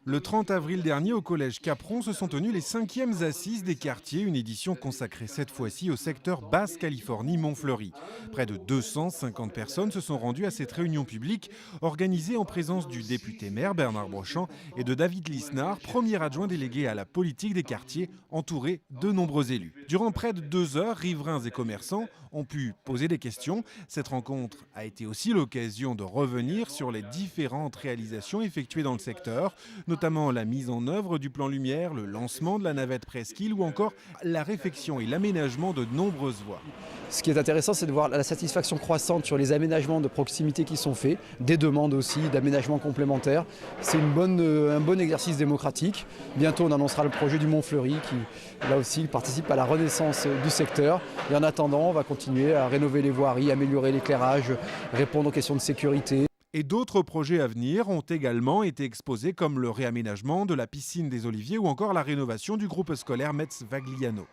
Le 30 avril dernier, au collège Capron, se sont tenues les 5e assises des quartiers, une édition consacrée cette fois-ci au secteur Basse-Californie-Montfleury. Près de 250 personnes se sont rendues à cette réunion publique, organisée en présence du député-maire Bernard Brochant et de David Lisnard, premier adjoint délégué à la politique des quartiers, entouré de nombreux élus. Durant près de 2 heures, riverains et commerçants ont pu poser des questions. Cette rencontre a été aussi l'occasion de revenir sur les différentes réalisations effectuées dans le secteur, notamment la mise en œuvre du plan Lumière, le lancement de la navette presqu'île ou encore la réfection et l'aménagement de nombreuses voies. Ce qui est intéressant, c'est de voir la satisfaction croissante sur les aménagements de proximité qui sont faits, des demandes aussi d'aménagements complémentaires. C'est un bon exercice démocratique. Bientôt, on annoncera le projet du Mont-Fleury qui, là aussi, participe à la renaissance du secteur. Et en attendant, on va continuer à rénover les voiries, améliorer l'éclairage, répondre aux questions de sécurité. Et d'autres projets à venir ont également été exposés, comme le réaménagement de la piscine des Oliviers ou encore la rénovation du groupe scolaire Metz-Vagliano.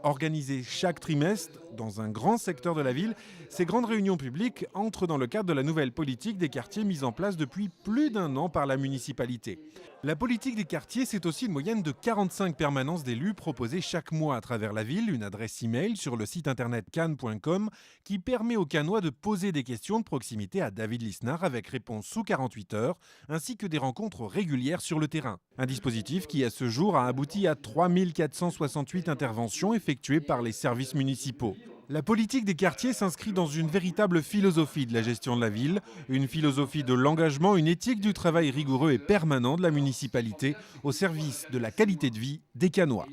Organisées chaque trimestre dans un grand secteur de la ville, ces grandes réunions publiques entrent dans le cadre de la nouvelle politique des quartiers mise en place depuis plus d'1 an par la municipalité. La politique des quartiers, c'est aussi une moyenne de 45 permanences d'élus proposées chaque mois à travers la ville, une adresse e-mail sur le site internet cannes.com qui permet aux Cannois de poser des questions de proximité à David Lisnard avec réponse sous 48 heures, ainsi que des rencontres régulières sur le terrain. Un dispositif qui, à ce jour, a abouti à 3468 interventions effectuées par les services municipaux. La politique des quartiers s'inscrit dans une véritable philosophie de la gestion de la ville, une philosophie de l'engagement, une éthique du travail rigoureux et permanent de la municipalité au service de la qualité de vie des Cannois.